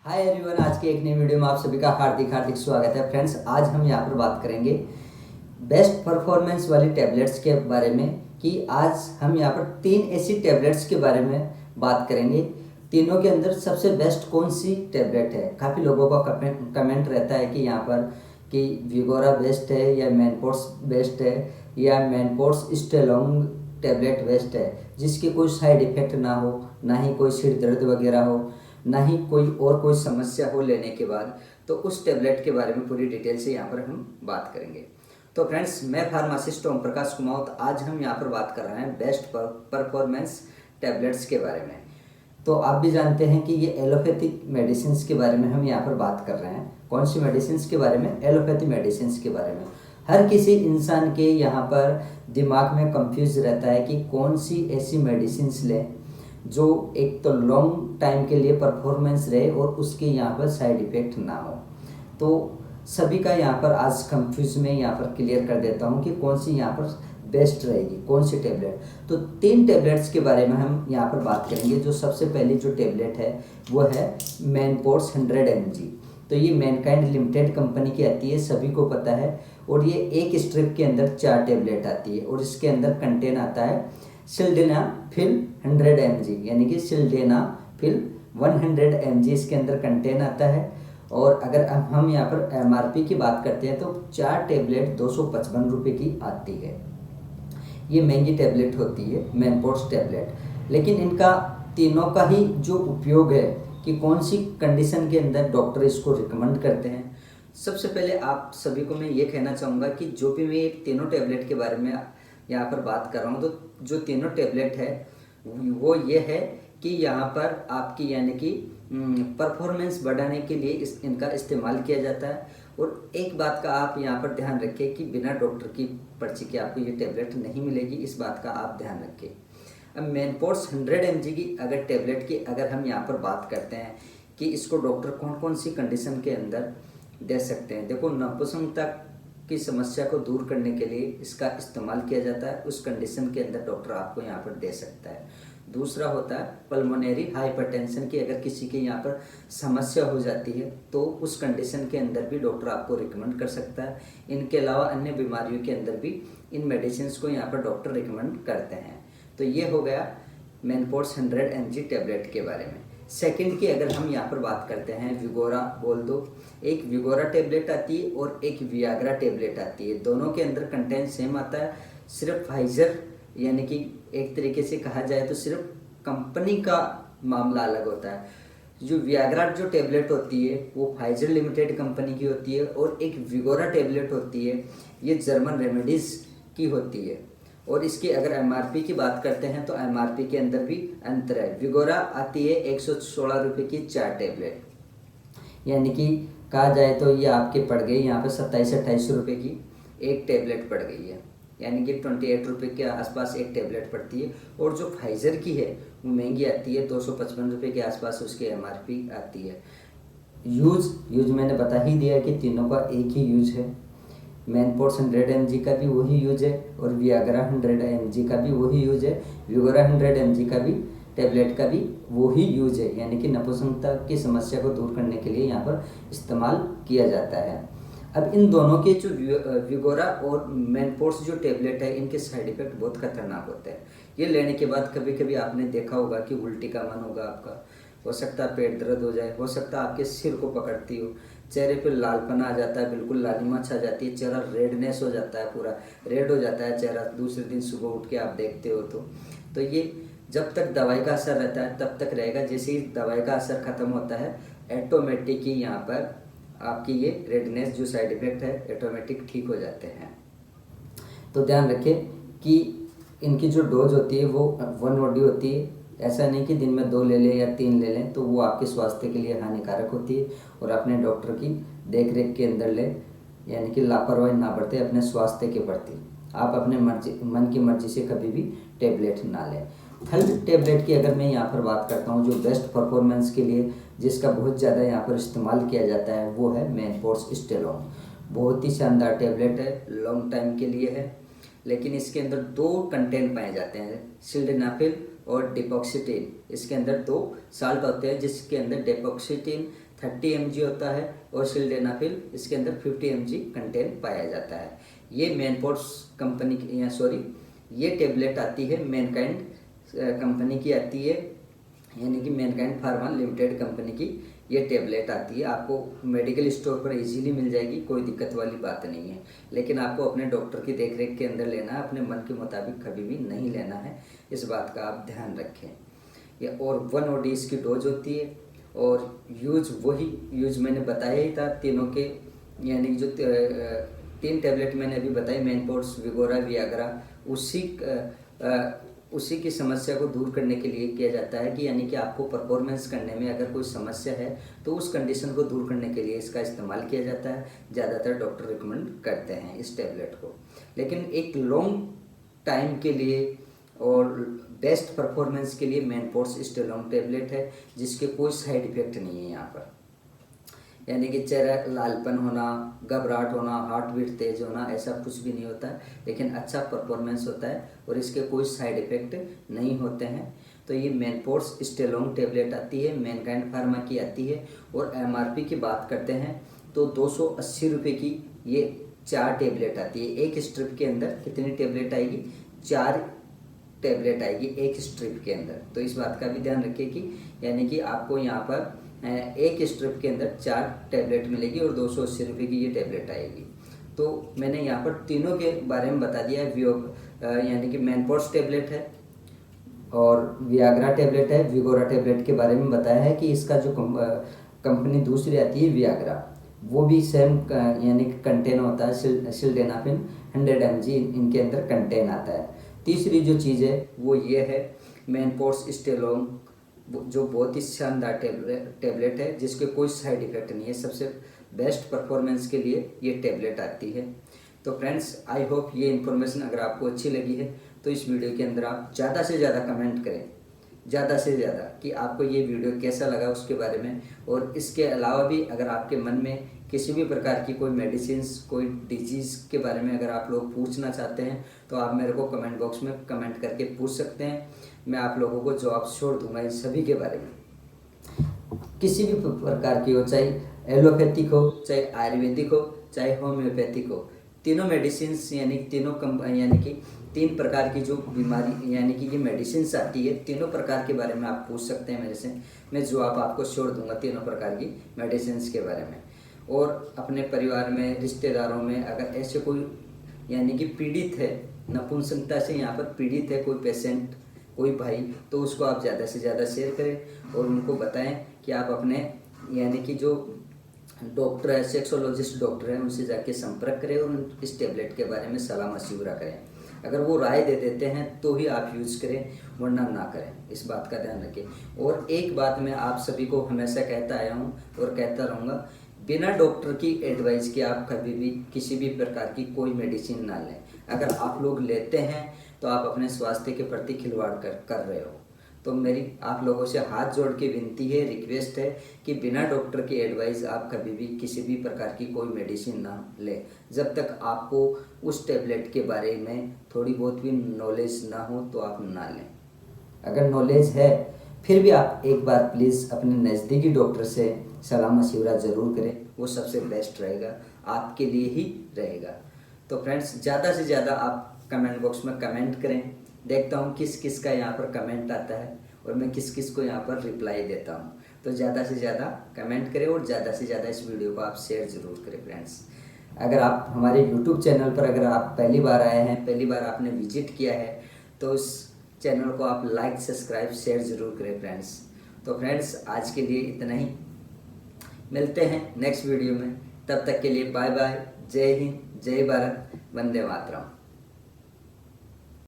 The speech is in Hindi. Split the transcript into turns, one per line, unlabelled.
हाय एवरीवन, आज की एक नई वीडियो में आप सभी का हार्दिक हार्दिक स्वागत है। फ्रेंड्स, आज हम यहाँ पर बात करेंगे बेस्ट परफॉर्मेंस वाली टैबलेट्स के बारे में। कि आज हम यहाँ पर 3 ऐसी टैबलेट्स के बारे में बात करेंगे। तीनों के अंदर सबसे बेस्ट कौन सी टैबलेट है। काफ़ी लोगों का कमेंट रहता है कि यहाँ पर कि विगोरा बेस्ट है या मैनपोर्स बेस्ट है या मैनपोर्स स्टेलॉन्ग टैबलेट बेस्ट है, जिसके कोई साइड इफ़ेक्ट ना हो, ना ही कोई सिर दर्द वगैरह हो, ना ही कोई समस्या हो लेने के बाद। तो उस टैबलेट के बारे में पूरी डिटेल से यहाँ पर हम बात करेंगे। तो फ्रेंड्स, मैं फार्मासिस्ट ओम प्रकाश कुमावत। आज हम यहाँ पर बात कर रहे हैं बेस्ट परफॉर्मेंस टैबलेट्स के बारे में। तो आप भी जानते हैं कि ये एलोपैथिक मेडिसिन के बारे में हम यहाँ पर बात कर रहे हैं। कौन सी मेडिसिन के बारे में? एलोपैथी मेडिसिन के बारे में। हर किसी इंसान के यहाँ पर दिमाग में कंफ्यूज रहता है कि कौन सी ऐसी मेडिसिन लें जो एक तो लॉन्ग टाइम के लिए परफॉर्मेंस रहे और उसके यहाँ पर साइड इफ़ेक्ट ना हो। तो सभी का यहाँ पर आज कंफ्यूज में यहाँ पर क्लियर कर देता हूँ कि कौन सी यहाँ पर बेस्ट रहेगी, कौन सी टैबलेट। तो 3 टैबलेट्स के बारे में हम यहाँ पर बात करेंगे। जो सबसे पहली जो टैबलेट है वो है मैनपोर्स 100 mg। तो ये मैनकाइंड लिमिटेड कंपनी की आती है, सभी को पता है। और ये एक स्ट्रिप के अंदर 4 टैबलेट आती है और इसके अंदर कंटेन आता है सिल्डेनाफिल 100 mg, यानी कि सिल्डेनाफिल 100 mg इसके अंदर कंटेन आता है। और अगर हम यहाँ पर MRP की बात करते हैं तो 4 टैबलेट 255 रुपये की आती है। ये महंगी टैबलेट होती है मैनपोर्स टैबलेट। लेकिन इनका तीनों का ही जो उपयोग है कि कौन सी कंडीशन के अंदर डॉक्टर इसको रिकमेंड करते हैं। सबसे पहले आप सभी को मैं ये कहना चाहूँगा कि जो भी मैं तीनों टैबलेट के बारे में यहाँ पर बात कर रहा हूँ, तो जो तीनों टैबलेट है वो ये है कि यहाँ पर आपकी यानी कि परफॉर्मेंस बढ़ाने के लिए इनका इस्तेमाल किया जाता है। और एक बात का आप यहाँ पर ध्यान रखें कि बिना डॉक्टर की पर्ची के आपको ये टैबलेट नहीं मिलेगी, इस बात का आप ध्यान रखें। अब मैनपोर्स 100 mg की अगर टैबलेट की अगर हम यहाँ पर बात करते हैं कि इसको डॉक्टर कौन कौन सी कंडीशन के अंदर दे सकते हैं। देखो, नपुंसकता की समस्या को दूर करने के लिए इसका इस्तेमाल किया जाता है। उस कंडीशन के अंदर डॉक्टर आपको यहाँ पर दे सकता है। दूसरा होता है पल्मोनरी हाइपरटेंशन की अगर किसी के यहाँ पर समस्या हो जाती है तो उस कंडीशन के अंदर भी डॉक्टर आपको रिकमेंड कर सकता है। इनके अलावा अन्य बीमारियों के अंदर भी इन मेडिसिन को यहाँ पर डॉक्टर रिकमेंड करते हैं। तो ये हो गया मैनपोर्स 100 mg टैबलेट के बारे में। सेकंड की अगर हम यहाँ पर बात करते हैं, विगोरा बोल दो। एक विगोरा टैबलेट आती है और एक वियाग्रा टैबलेट आती है। दोनों के अंदर कंटेंट सेम आता है, सिर्फ फाइजर यानी कि एक तरीके से कहा जाए तो सिर्फ कंपनी का मामला अलग होता है। जो वियाग्रा जो टैबलेट होती है वो फाइजर लिमिटेड कंपनी की होती है और एक विगोरा टैबलेट होती है ये जर्मन रेमेडीज की होती है। और इसकी अगर MRP की बात करते हैं तो MRP के अंदर भी अंतर है। विगोरा आती है 116 रुपये की 4 टैबलेट, यानी कि कहा जाए तो ये आपके पड़ गई यहाँ पर 27-28 रुपये की एक टैबलेट पड़ गई है, यानी कि 28 रुपये के आसपास एक टैबलेट पड़ती है। और जो फाइजर की है वो महंगी आती है, 255 रुपये के आसपास उसकी MRP आती है। यूज मैंने बता ही दिया कि तीनों का एक ही यूज है। मैनपोर्स 100 mg का भी वही यूज है और वियाग्रा 100 mg का भी वही यूज है। विगोरा 100 mg का भी टैबलेट का भी वही यूज है, यानी कि नपुंसकता की समस्या को दूर करने के लिए यहाँ पर इस्तेमाल किया जाता है। अब इन दोनों के जो विगोरा और मैनपोर्स जो टैबलेट है इनके साइड इफेक्ट बहुत खतरनाक होते हैं। ये लेने के बाद कभी कभी आपने देखा होगा कि उल्टी का मन होगा, आपका हो सकता है पेट दर्द हो जाए, हो सकता है आपके सिर को पकड़ती हो, चेहरे पे लालपना आ जाता है, बिल्कुल लालिमा छा जाती है, चेहरा रेडनेस हो जाता है, पूरा रेड हो जाता है चेहरा। दूसरे दिन सुबह उठ के आप देखते हो तो ये जब तक दवाई का असर रहता है तब तक रहेगा। जैसे ही दवाई का असर खत्म होता है ऑटोमेटिक ही यहाँ पर आपकी ये रेडनेस जो साइड इफेक्ट है ऑटोमेटिक ठीक हो जाते हैं। तो ध्यान रखें कि इनकी जो डोज होती है वो 1 OD होती है। ऐसा नहीं कि दिन में 2 ले लें या 3 ले लें, तो वो आपके स्वास्थ्य के लिए हानिकारक होती है। और अपने डॉक्टर की देख रेख के अंदर लें, यानी कि लापरवाही ना बरतें अपने स्वास्थ्य के प्रति। आप अपने मन की मर्जी से कभी भी टैबलेट ना लें। थर्ड टैबलेट की अगर मैं यहाँ पर बात करता हूँ जो बेस्ट परफॉर्मेंस के लिए जिसका बहुत ज़्यादा यहाँ पर इस्तेमाल किया जाता है वो है मैनपोर्स स्टेलॉन्ग। बहुत ही शानदार टैबलेट है, लॉन्ग टाइम के लिए है। लेकिन इसके अंदर 2 कंटेंट पाए जाते हैं, सिल्डेनाफिल और डिपॉक्सिटिन। इसके अंदर 2 साल्ट होते हैं जिसके अंदर डिपॉक्सिटिन 30 mg होता है और सिल्डेनाफिल इसके अंदर 50 mg कंटेंट पाया जाता है। ये मैनफोर्स कंपनी की ये टेबलेट आती है मैनकाइंड कंपनी की आती है, यानी कि मैनकाइंड फार्मा लिमिटेड कंपनी की ये टेबलेट आती है। आपको मेडिकल स्टोर पर इजीली मिल जाएगी, कोई दिक्कत वाली बात नहीं है। लेकिन आपको अपने डॉक्टर की देखरेख के अंदर लेना है, अपने मन के मुताबिक कभी भी नहीं लेना है, इस बात का आप ध्यान रखें। ये और 1 OD इसकी डोज होती है और वही यूज मैंने बताया ही था तीनों के, यानी कि जो 3 टैबलेट मैंने अभी बताई मैनफोर्स, विगोरा, वियाग्रा, उसी की समस्या को दूर करने के लिए किया जाता है कि यानी कि आपको परफॉर्मेंस करने में अगर कोई समस्या है तो उस कंडीशन को दूर करने के लिए इसका इस्तेमाल किया जाता है। ज़्यादातर डॉक्टर रिकमेंड करते हैं इस टैबलेट को, लेकिन एक लॉन्ग टाइम के लिए और बेस्ट परफॉर्मेंस के लिए मैनफोर्स स्टेलॉन्ग टैबलेट है, जिसके कोई साइड इफेक्ट नहीं है यहाँ पर, यानी कि चेहरा लालपन होना, घबराहट होना, हार्ट बीट तेज होना, ऐसा कुछ भी नहीं होता है, लेकिन अच्छा परफॉर्मेंस होता है और इसके कोई साइड इफेक्ट नहीं होते हैं। तो ये मैनफोर्स स्टेलॉन्ग टैबलेट आती है, मैनकाइंड फार्मा की आती है। और MRP की बात करते हैं तो 280 रुपये की ये 4 टैबलेट आती है। एक स्ट्रिप के अंदर कितनी टैबलेट आएगी? 4 टैबलेट आएगी एक स्ट्रिप के अंदर। तो इस बात का भी ध्यान रखिए कि यानी कि आपको यहाँ पर एक स्ट्रिप के अंदर 4 टैबलेट मिलेगी और 280 रुपये की ये टैबलेट आएगी। तो मैंने यहाँ पर तीनों के बारे में बता दिया है। यानी कि मैनफोर्स टैबलेट है और वियाग्रा टैबलेट है, विगोरा टैबलेट के बारे में बताया है कि इसका जो कंपनी दूसरी आती है वियाग्रा, वो भी सेम यानी कि कंटेन होता है सिल्डेनाफिल 100 mg इनके अंदर कंटेन आता है। तीसरी जो चीज़ है वो ये है मैनफोर्स स्टेलॉन्ग, जो बहुत ही शानदार टैबलेट है, जिसके कोई साइड इफेक्ट नहीं है। सबसे बेस्ट परफॉर्मेंस के लिए ये टैबलेट आती है। तो फ्रेंड्स, आई होप ये इन्फॉर्मेशन अगर आपको अच्छी लगी है तो इस वीडियो के अंदर आप ज़्यादा से ज़्यादा कमेंट करें, ज़्यादा से ज़्यादा, कि आपको ये वीडियो कैसा लगा उसके बारे में। और इसके अलावा भी अगर आपके मन में किसी भी प्रकार की कोई मेडिसिन्स, कोई डिजीज़ के बारे में अगर आप लोग पूछना चाहते हैं तो आप मेरे को कमेंट बॉक्स में कमेंट करके पूछ सकते हैं। मैं आप लोगों को जवाब छोड़ दूंगा इन सभी के बारे में। किसी भी प्रकार की हो, चाहे एलोपैथिक हो, चाहे आयुर्वेदिक हो, चाहे होम्योपैथिक हो, तीनों मेडिसिन्स यानी कि 3 प्रकार की जो बीमारी यानी कि ये मेडिसिन्स आती है, तीनों प्रकार के बारे में आप पूछ सकते हैं मेरे से। मैं जवाब आपको छोड़ दूंगा तीनों प्रकार की मेडिसिन्स के बारे में। और अपने परिवार में, रिश्तेदारों में अगर ऐसे कोई यानी कि पीड़ित है, नपुंसकता से यहाँ पर पीड़ित है कोई पेशेंट, कोई भाई, तो उसको आप ज़्यादा से ज़्यादा शेयर करें और उनको बताएं कि आप अपने यानी कि जो डॉक्टर है, सेक्सोलॉजिस्ट डॉक्टर है, उनसे जाके संपर्क करें और इस टैबलेट के बारे में सलाह मशवरा करें। अगर वो राय दे देते हैं तो ही आप यूज़ करें, वरना ना करें, इस बात का ध्यान रखें। और एक बात मैं आप सभी को हमेशा कहता आया हूँ और कहता रहूँगा, बिना डॉक्टर की एडवाइस के आप कभी भी किसी भी प्रकार की कोई मेडिसिन ना लें। अगर आप लोग लेते हैं तो आप अपने स्वास्थ्य के प्रति खिलवाड़ कर रहे हो। तो मेरी आप लोगों से हाथ जोड़ के विनती है, रिक्वेस्ट है कि बिना डॉक्टर की एडवाइस आप कभी भी किसी भी प्रकार की कोई मेडिसिन ना लें, जब तक आपको उस टैबलेट के बारे में थोड़ी बहुत भी नॉलेज ना हो तो आप ना लें। अगर नॉलेज है फिर भी आप एक बार प्लीज़ अपने नज़दीकी डॉक्टर से सलाह मशवरा ज़रूर करें, वो सबसे बेस्ट रहेगा, आपके लिए ही रहेगा। तो फ्रेंड्स, ज़्यादा से ज़्यादा आप कमेंट बॉक्स में कमेंट करें, देखता हूँ किस किस का यहाँ पर कमेंट आता है और मैं किस किस को यहाँ पर रिप्लाई देता हूँ। तो ज़्यादा से ज़्यादा कमेंट करें और ज़्यादा से ज़्यादा इस वीडियो को आप शेयर ज़रूर करें फ्रेंड्स। अगर आप हमारे YouTube चैनल पर अगर आप पहली बार आए हैं, पहली बार आपने विजिट किया है, तो उस चैनल को आप लाइक, सब्सक्राइब, शेयर ज़रूर करें फ्रेंड्स। तो फ्रेंड्स, आज के लिए इतना ही, मिलते हैं नेक्स्ट वीडियो में। तब तक के लिए बाय बाय, जय हिंद, जय भारत, वंदे मातरम।